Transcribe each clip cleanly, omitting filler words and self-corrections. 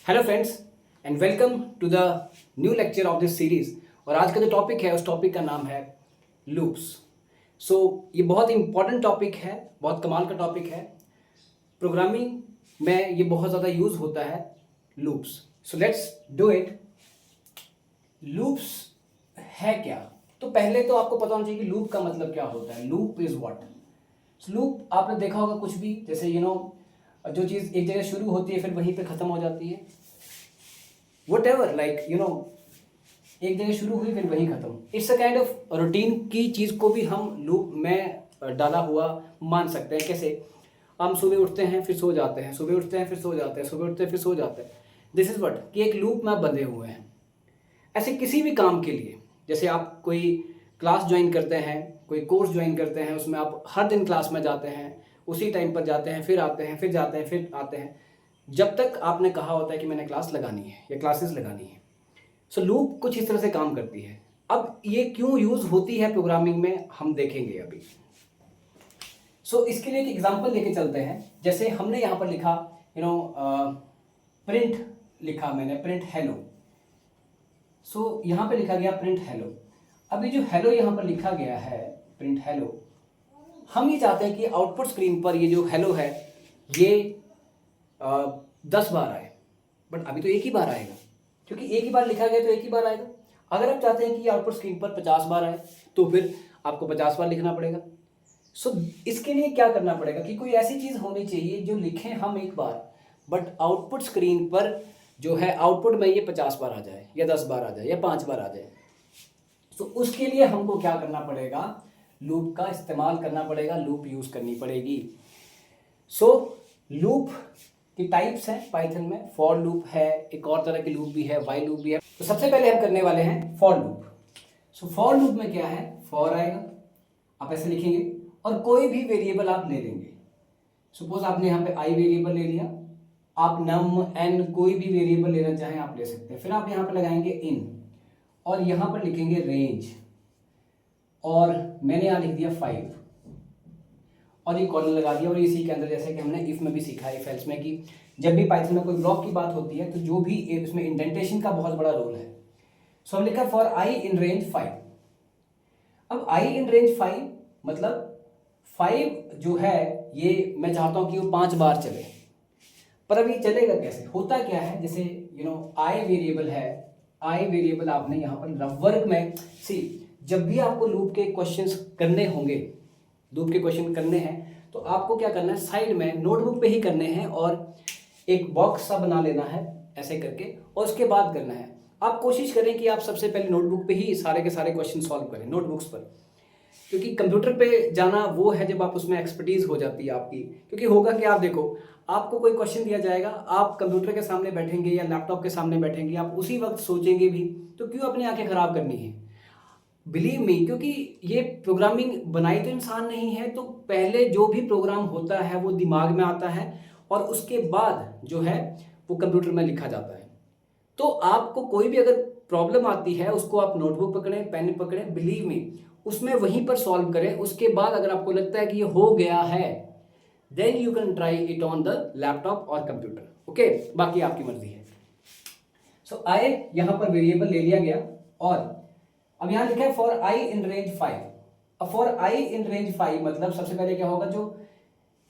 Hello friends and welcome to the new lecture of this series. और आज का जो टॉपिक है उस टॉपिक का नाम है लूप्स। सो ये बहुत इंपॉर्टेंट टॉपिक है, बहुत कमाल का टॉपिक है। प्रोग्रामिंग में ये बहुत ज़्यादा यूज़ होता है loops. So let's do it. Loops है क्या? तो पहले तो आपको पता होना चाहिए कि लूप का मतलब क्या होता है। Loop is what. लूप आपने देखा होगा कुछ भी, जैसे जो चीज़ एक जगह शुरू होती है फिर वहीं पे ख़त्म हो जाती है। वट एवर एक जगह शुरू हुई फिर वहीं ख़त्म। It's a kind of routine की चीज़ को भी हम लूप में डाला हुआ मान सकते हैं। कैसे? हम सुबह उठते हैं फिर सो जाते हैं, सुबह उठते हैं फिर सो जाते हैं, सुबह उठते हैं फिर सो जाते हैं। दिस इज़ व्हाट कि एक लूप में आप बंधे हुए हैं। ऐसे किसी भी काम के लिए, जैसे आप कोई क्लास ज्वाइन करते हैं, कोई कोर्स ज्वाइन करते हैं, उसमें आप हर दिन क्लास में जाते हैं, उसी टाइम पर जाते हैं, फिर आते हैं, फिर जाते हैं, फिर आते हैं, जब तक आपने कहा होता है कि मैंने क्लास लगानी है या क्लासेस लगानी है। सो लूप कुछ इस तरह से काम करती है। अब ये क्यों यूज़ होती है प्रोग्रामिंग में, हम देखेंगे अभी। इसके लिए एक एग्जांपल लेके चलते हैं। जैसे हमने यहाँ पर लिखा प्रिंट लिखा, मैंने प्रिंट हेलो। यहाँ पे लिखा गया प्रिंट हेलो। अब ये जो हेलो यहाँ पर लिखा गया है प्रिंट हेलो, हम ये चाहते हैं कि आउटपुट स्क्रीन पर ये जो हेलो है ये 10 बार आए, बट अभी तो एक ही बार आएगा क्योंकि एक ही बार लिखा गया तो एक ही बार आएगा। अगर आप चाहते हैं कि आउटपुट स्क्रीन पर 50 बार आए तो फिर आपको 50 बार लिखना पड़ेगा। इसके लिए क्या करना पड़ेगा कि कोई ऐसी चीज़ होनी चाहिए जो लिखें हम एक बार, बट आउटपुट स्क्रीन पर जो है आउटपुट में ये 50 बार आ जाए या 10 बार आ जाए या 5 बार आ जाए। उसके लिए हमको क्या करना पड़ेगा? लूप का इस्तेमाल करना पड़ेगा, लूप यूज़ करनी पड़ेगी। लूप की टाइप्स हैं पाइथन में। फॉर लूप है, एक और तरह की लूप भी है, वाइल लूप भी है। तो सबसे पहले हम करने वाले हैं फॉर लूप। फॉर लूप में क्या है? फॉर आएगा, आप ऐसे लिखेंगे और कोई भी वेरिएबल आप ले लेंगे। सपोज आपने यहाँ पे आई वेरिएबल ले लिया, आप नम एन कोई भी वेरिएबल लेना चाहें आप ले सकते हैं। फिर आप यहाँ पे लगाएंगे इन और यहाँ पर लिखेंगे रेंज, और मैंने यहाँ लिख दिया 5 और ये कॉलन लगा दिया। और इसी के अंदर जैसे कि हमने इफ में भी सीखा है, इफ एल्स में, कि जब भी पाइथन में कोई ब्लॉक की बात होती है तो जो भी उसमें इंडेंटेशन का बहुत बड़ा रोल है। हम लिखा फॉर आई इन रेंज 5। अब आई इन रेंज 5 मतलब 5 जो है ये मैं चाहता हूं कि वो 5 बार चले। पर अब ये चलेगा कैसे? होता क्या है, जैसे आई वेरिएबल है, आई वेरिएबल आपने यहाँ पर वर्क में जब भी आपको लूप के क्वेश्चंस करने होंगे, लूप के क्वेश्चन करने हैं, तो आपको क्या करना है? साइड में नोटबुक पे ही करने हैं और एक बॉक्स सा बना लेना है ऐसे करके, और उसके बाद करना है। आप कोशिश करें कि आप सबसे पहले नोटबुक पे ही सारे के सारे क्वेश्चन सॉल्व करें, नोटबुक्स पर, क्योंकि कंप्यूटर पे जाना वो है जब आप उसमें एक्सपर्टीज हो जाती है आपकी। क्योंकि होगा कि आप देखो, आपको कोई क्वेश्चन दिया जाएगा, आप कंप्यूटर के सामने बैठेंगे या लैपटॉप के सामने बैठेंगे, आप उसी वक्त सोचेंगे भी, तो क्यों अपनी आंखें खराब करनी है? बिलीव मी, क्योंकि ये प्रोग्रामिंग बनाई तो इंसान नहीं है, तो पहले जो भी प्रोग्राम होता है वो दिमाग में आता है और उसके बाद जो है वो कंप्यूटर में लिखा जाता है। तो आपको कोई भी अगर प्रॉब्लम आती है उसको आप नोटबुक पकड़ें, पेन पकड़ें, बिलीव मी, उसमें वहीं पर सॉल्व करें। उसके बाद अगर आपको लगता है कि ये हो गया है, then you can try it on the laptop और कंप्यूटर। ओके, बाकी आपकी मर्जी है। आई यहां पर वेरिएबल ले लिया गया और अब यहां लिखा है फॉर आई इन रेंज 5। अब फॉर आई इन रेंज 5 मतलब सबसे पहले क्या होगा? जो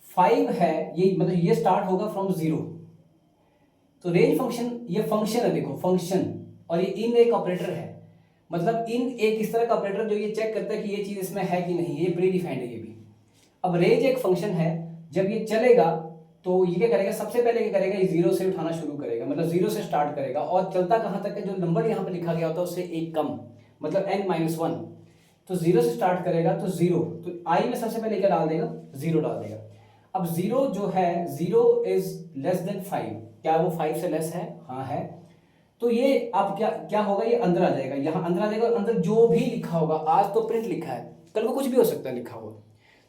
5 है ये मतलब ये स्टार्ट होगा फ्रॉम 0। तो रेंज फंक्शन, ये फंक्शन है, देखो फंक्शन, और ये इन एक ऑपरेटर है। मतलब इन एक इस तरह का ऑपरेटर जो ये चेक करता है कि ये चीज इसमें है कि नहीं, ये प्री डिफाइंड है ये भी। अब रेंज एक फंक्शन है, जब ये चलेगा तो ये क्या करेगा? सबसे पहले क्या करेगा? ये 0 से उठाना शुरू करेगा, मतलब 0 से स्टार्ट करेगा और चलता कहां तक है? जो नंबर यहाँ पे लिखा गया होता है उससे एक कम, मतलब n-1। तो 0 से स्टार्ट करेगा तो 0, तो आई में सबसे पहले क्या डाल देगा? 0 डाल देगा। अब 0 जो है, 0 इज लेस देन 5। क्या वो 5 से लेस है? हाँ है। तो ये अब क्या क्या होगा? ये अंदर आ जाएगा, यहाँ अंदर आ जाएगा और अंदर जो भी लिखा होगा, आज तो प्रिंट लिखा है, कल को कुछ भी हो सकता है लिखा हुआ,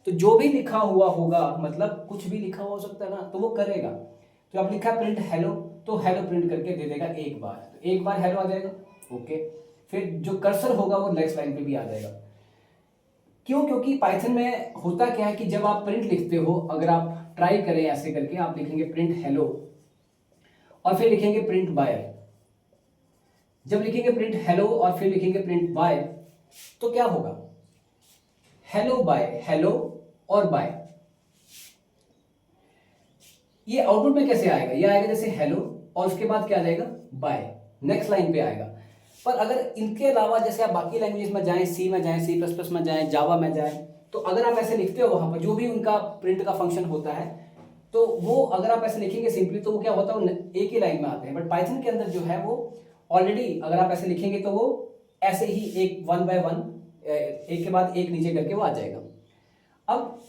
तो जो भी लिखा हुआ होगा, मतलब कुछ भी लिखा हुआ हो सकता है ना, तो वो करेगा। तो आप लिखा प्रिंट हेलो, तो हेलो प्रिंट करके दे देगा एक बार, तो एक बार हेलो आ जाएगा। ओके, फिर जो कर्सर होगा वो नेक्स्ट लाइन पे भी आ जाएगा। क्यों? क्योंकि पाइथन में होता क्या है कि जब आप प्रिंट लिखते हो, अगर आप ट्राई करें ऐसे करके, आप लिखेंगे प्रिंट हेलो और फिर लिखेंगे प्रिंट बाय। जब लिखेंगे प्रिंट हेलो और फिर लिखेंगे प्रिंट बाय, तो क्या होगा, हेलो बाय, हेलो और बाय। ये आउटपुट में कैसे आएगा, ये आएगा जैसे हेलो और उसके बाद क्या आ जाएगा, बाय, नेक्स्ट लाइन पे आएगा। पर अगर इनके अलावा जैसे आप बाकी लैंग्वेज में जाएं, सी में जाएं, C++ में जाएं, जावा में जाएं, तो अगर आप ऐसे लिखते हो वहां पर जो भी उनका प्रिंट का फंक्शन होता है, तो वो अगर आप ऐसे लिखेंगे सिंपली तो वो क्या होता है, एक ही लाइन में आते हैं। बट पाइथन के अंदर जो है वो ऑलरेडी अगर आप ऐसे लिखेंगे तो वो ऐसे ही एक 1 बाय 1 एक के बाद एक नीचे करके वो आ जाएगा। अब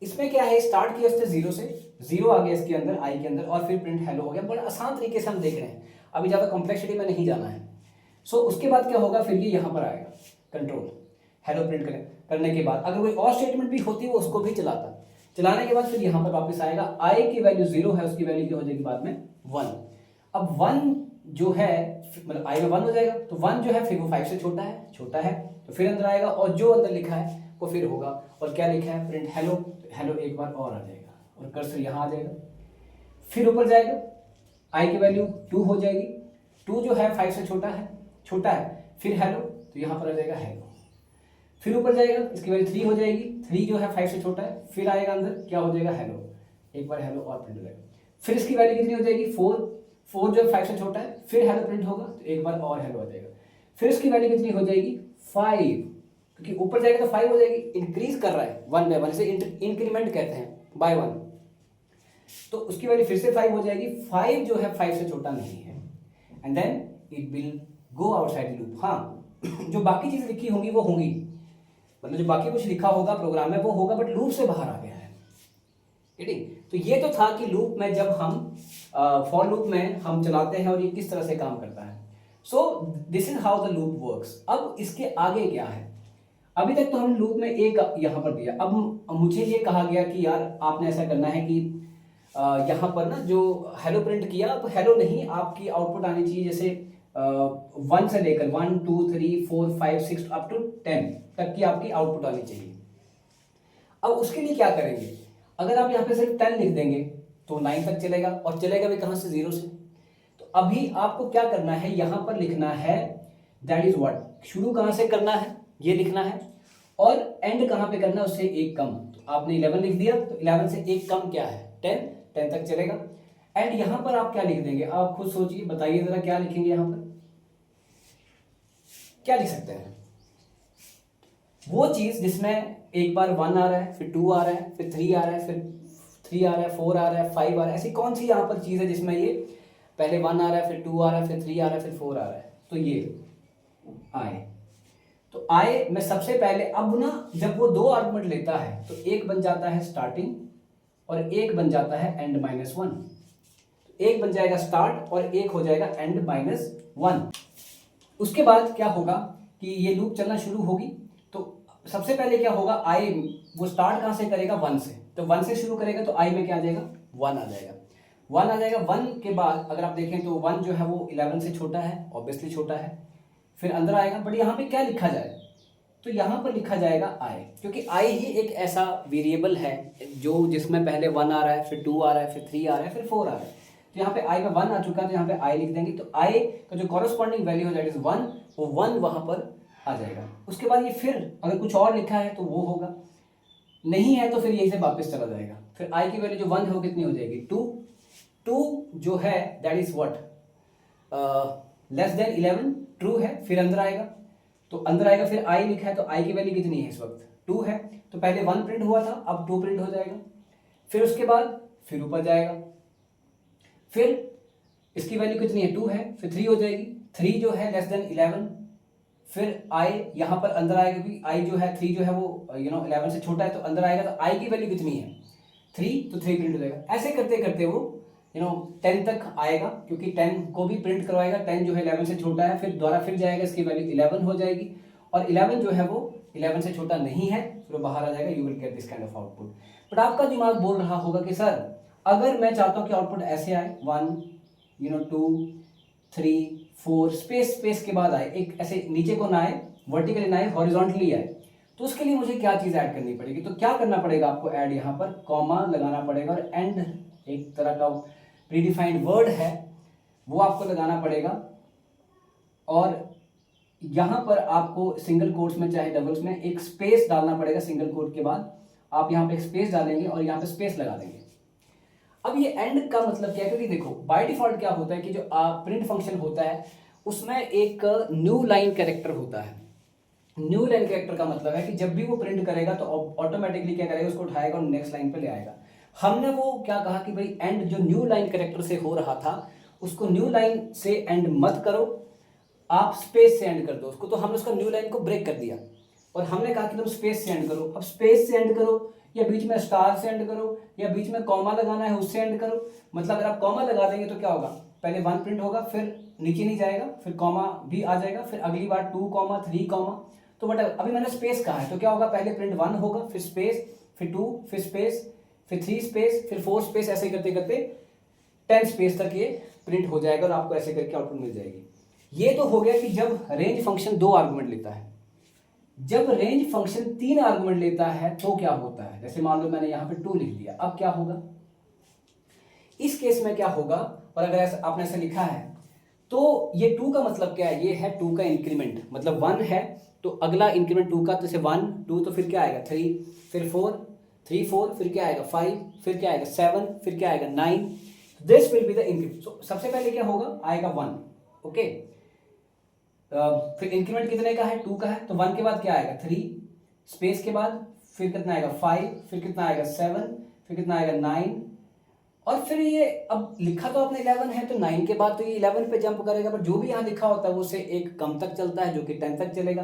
इसमें क्या है, स्टार्ट किया उसने 0 से, 0 आ गया इसके अंदर आई के अंदर, और फिर प्रिंट हेलो हो गया। बड़ा आसान तरीके से हम देख रहे हैं, अभी ज़्यादा कॉम्प्लेक्सिटी में नहीं जाना है। सो उसके बाद क्या होगा, फिर ये यहाँ पर आएगा कंट्रोल हेलो प्रिंट करने के बाद अगर कोई और स्टेटमेंट भी होती है वो उसको भी चलाता, चलाने के बाद फिर यहाँ पर वापस आएगा, आई की वैल्यू 0 है, उसकी वैल्यू क्या हो जाएगी बाद में 1। अब 1 जो है मतलब आई में 1 हो जाएगा, तो 1 जो है फिर वो 5 से छोटा है तो फिर अंदर आएगा, और जो अंदर लिखा है वो फिर होगा। और क्या लिखा है, प्रिंट हेलो, हेलो एक बार और आ जाएगा और कर्सर यहाँ आ जाएगा, फिर ऊपर जाएगा, आई की वैल्यू 2 हो जाएगी, 2 जो है 5 से छोटा है, फिर हेलो तो यहाँ पर आ जाएगा हेलो, फिर ऊपर जाएगा, इसकी वैल्यू 3 हो जाएगी, 3 जो है 5 से छोटा है, फिर आएगा अंदर क्या हो जाएगा हेलो, एक बार हेलो और प्रिंट हो जाएगा, फिर इसकी वैल्यू कितनी हो जाएगी 4 जो है 5 से छोटा है, फिर हेलो प्रिंट होगा तो एक बार और हेलो आ जाएगा, फिर इसकी वैल्यू कितनी हो जाएगी 5, क्योंकि ऊपर जाएगा तो 5 हो जाएगी, इंक्रीज कर रहा है 1 बाय 1, इसे इंक्रीमेंट कहते हैं बाय 1, तो उसकी वैल्यू फिर से 5 हो जाएगी, 5 जो है 5 से छोटा नहीं है, and then it will go outside loop. हाँ जो बाकी चीजें लिखी होंगी वो होंगी, मतलब जो बाकी कुछ लिखा होगा प्रोग्राम में वो होगा, बट लूप से बाहर आ गया है, ठीक। तो ये तो था कि लूप में जब हम फॉर लूप में हम चलाते हैं और ये किस तरह से काम करता है। So this is how the loop works. अब इसके आगे क्या है, अभी तक तो हम लूप में एक यहाँ पर दिया, अब मुझे ये कहा गया कि यार आपने ऐसा करना है कि यहाँ पर ना जो हेलो प्रिंट किया, अब हेलो नहीं, आपकी आउटपुट आनी चाहिए जैसे 1 से लेकर 1 2 3 4 5 6 अप टू 10 तक की आपकी आउटपुट आनी चाहिए। अब उसके लिए क्या करेंगे, अगर आप यहाँ पे सिर्फ 10 लिख देंगे तो 9 तक चलेगा, और चलेगा भी कहाँ से, 0 से। तो अभी आपको क्या करना है, यहाँ पर लिखना है दैट इज व्हाट, शुरू कहाँ से करना है ये लिखना है, और एंड कहाँ पे करना है उससे एक कम। तो आपने 11 लिख दिया, तो 11 से एक कम क्या है 10 तक चलेगा। एंड यहाँ पर आप क्या लिख देंगे, आप खुद सोचिए, बताइए जरा क्या लिखेंगे, यहाँ पर क्या लिख सकते हैं, वो चीज जिसमें एक बार 1 आ रहा है, फिर 2 आ रहा है, फिर 3 आ रहा है, फिर 3 आ रहा है, 4 आ रहा है, 5 आ रहा है, ऐसी कौन सी यहाँ पर चीज है जिसमें ये पहले 1 आ रहा है, फिर 2 आ रहा है, फिर 3 आ रहा है, फिर 4 आ रहा है। तो ये आए, तो आए में सबसे पहले, अब ना जब वो 2 आर्गुमेंट लेता है तो एक बन जाता है स्टार्टिंग और एक बन जाता है एंड -1। एक बन जाएगा स्टार्ट और एक हो जाएगा एंड -1। उसके बाद क्या होगा कि ये लूप चलना शुरू होगी, तो सबसे पहले क्या होगा, आई वो स्टार्ट कहाँ से करेगा 1 से, तो 1 से शुरू करेगा तो आई में क्या आ जाएगा 1 आ जाएगा, 1 आ जाएगा। 1 के बाद अगर आप देखें तो 1 जो है वो 11 से छोटा है, ऑब्वियसली छोटा है, फिर अंदर आएगा, बट यहाँ पे क्या लिखा जाए, तो यहाँ पर लिखा जाएगा आई, क्योंकि आई ही एक ऐसा वेरिएबल है जो जिसमें पहले 1 आ रहा है, फिर 2 आ रहा है, फिर 3 आ रहा है, फिर 4 आ रहा है। तो यहाँ पे आई में 1 आ चुका है, तो यहाँ पे आई लिख देंगे, तो आई का जो कॉरस्पॉन्डिंग वैल्यू है दैट इज 1, वो 1 वहां पर आ जाएगा। उसके बाद ये फिर अगर कुछ और लिखा है तो वो होगा, नहीं है तो फिर यहीं से वापस चला जाएगा। फिर आई की वैल्यू जो 1 है वो कितनी हो जाएगी 2 जो है that is what less than 11, true है, फिर अंदर आएगा, तो अंदर आएगा, फिर आई लिखा है तो आई की वैल्यू कितनी है इस वक्त 2 है, तो पहले 1 प्रिंट हुआ था, अब 2 प्रिंट हो जाएगा। फिर उसके बाद फिर ऊपर जाएगा, फिर इसकी वैल्यू कितनी है 2 है, फिर 3 हो जाएगी, 3 जो है लेस देन 11, फिर आई यहाँ पर अंदर आएगा, क्योंकि आई जो है 3 जो है वो 11 से छोटा है, तो अंदर आएगा, तो आई की वैल्यू कितनी है 3, तो 3 प्रिंट हो जाएगा। ऐसे करते करते वो 10 तक आएगा, क्योंकि 10 को भी प्रिंट करवाएगा, 10 जो है 11 से छोटा है, फिर दोबारा फिर जाएगा, इसकी वैल्यू 11 हो जाएगी, और 11 जो है वो 11 से छोटा नहीं है, फिर वो बाहर आ जाएगा, you will get this kind of output. But आपका दिमाग बोल रहा होगा कि सर अगर मैं चाहता हूँ कि आउटपुट ऐसे आए 1 2 3 4 स्पेस के बाद आए, एक ऐसे नीचे को ना आए, वर्टिकली ना आए, हॉरिजॉन्टली आए, तो उसके लिए मुझे क्या चीज़ ऐड करनी पड़ेगी, तो क्या करना पड़ेगा आपको ऐड, यहाँ पर कॉमा लगाना पड़ेगा, और एंड एक तरह का प्रीडिफाइंड वर्ड है वो आपको लगाना पड़ेगा। और यहाँ पर आपको सिंगल कोट्स में चाहे डबल्स में एक स्पेस डालना पड़ेगा। सिंगल कोट के बाद आप यहाँ पे एक स्पेस डालेंगे और यहाँ पे स्पेस लगा देंगे। अब ये एंड का मतलब क्या है, क्योंकि देखो बाय डिफॉल्ट क्या होता है कि जो प्रिंट फंक्शन होता है उसमें एक न्यू लाइन कैरेक्टर होता है। न्यू लाइन कैरेक्टर का मतलब है कि जब भी वो प्रिंट करेगा तो ऑटोमेटिकली क्या करेगा, उसको उठाएगा और नेक्स्ट लाइन पे ले आएगा। हमने वो क्या कहा कि भाई एंड जो न्यू लाइन कैरेक्टर से हो रहा था उसको न्यू लाइन से एंड मत करो, आप स्पेस से एंड कर दो उसको। तो हमने उसका न्यू लाइन को ब्रेक कर दिया और हमने कहा कि तुम स्पेस से एंड करो। अब स्पेस से एंड करो या बीच में स्टार से एंड करो या बीच में कॉमा लगाना है उससे एंड करो। मतलब अगर आप कॉमा लगा देंगे तो क्या होगा, पहले 1 प्रिंट होगा, फिर नीचे नहीं जाएगा, फिर कॉमा भी आ जाएगा, फिर अगली बार 2 कॉमा 3 कॉमा। तो बट अभी मैंने स्पेस कहा है तो क्या होगा, पहले प्रिंट 1 होगा, फिर स्पेस, फिर 2, फिर स्पेस, फिर 3 स्पेस, फिर 4 स्पेस, ऐसे करते करते 10 स्पेस तक ये प्रिंट हो जाएगा और आपको ऐसे करके आउटपुट मिल जाएगी। ये तो हो गया कि जब रेंज फंक्शन 2 आर्गुमेंट लेता है। जब रेंज फंक्शन 3 आर्गुमेंट लेता है तो क्या होता है, जैसे मान लो मैंने यहां पे 2 लिख दिया, अब क्या होगा इस केस में, क्या होगा, और अगर आपने ऐसे लिखा है तो ये 2 का मतलब क्या है, ये है 2 का इंक्रीमेंट। मतलब 1 है तो अगला इंक्रीमेंट 2 का, तो जैसे 1 2 तो फिर क्या आएगा 3, फिर 4 3 4, फिर क्या आएगा 5, फिर क्या आएगा 7, फिर क्या आएगा 9। This will be the increment. सो सबसे पहले क्या होगा, आएगा 1, ओके। फिर इंक्रीमेंट कितने का है, 2 का है, तो 1 के बाद क्या आएगा 3, स्पेस के बाद फिर कितना आएगा 5, फिर कितना आएगा 7, फिर कितना आएगा 9, और फिर ये अब लिखा तो आपने 11 है तो 9 के बाद तो ये 11 पे जंप करेगा, बट जो भी यहाँ लिखा होता है वो से एक कम तक चलता है जो कि 10 तक चलेगा।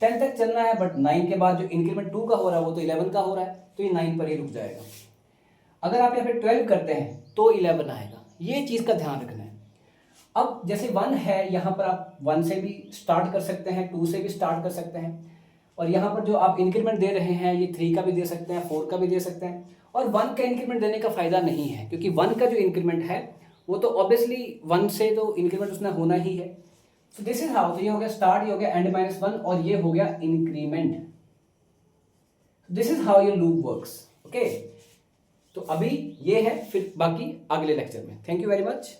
10 तक चलना है, बट 9 के बाद जो इंक्रीमेंट 2 का हो रहा है वो तो 11 का हो रहा है, तो ये 9 पर ही रुक जाएगा। अगर आप यहाँ पे 12 करते हैं तो 11 आएगा, ये चीज़ का ध्यान रखना है। अब जैसे 1 है, यहाँ पर आप 1 से भी स्टार्ट कर सकते हैं, 2 से भी स्टार्ट कर सकते हैं, और यहाँ पर जो आप इंक्रीमेंट दे रहे हैं ये 3 का भी दे सकते हैं, 4 का भी दे सकते हैं। और 1 का इंक्रीमेंट देने का फायदा नहीं है, क्योंकि 1 का जो इंक्रीमेंट है वो तो ऑब्वियसली 1 से तो इंक्रीमेंट उसमें होना ही है। तो दिस इज हाउ, तो ये हो गया स्टार्ट, ये हो गया एंड -1 और ये हो गया increment. This is how your loop works, okay. तो अभी ये है, फिर बाकी अगले लेक्चर में। Thank you very much.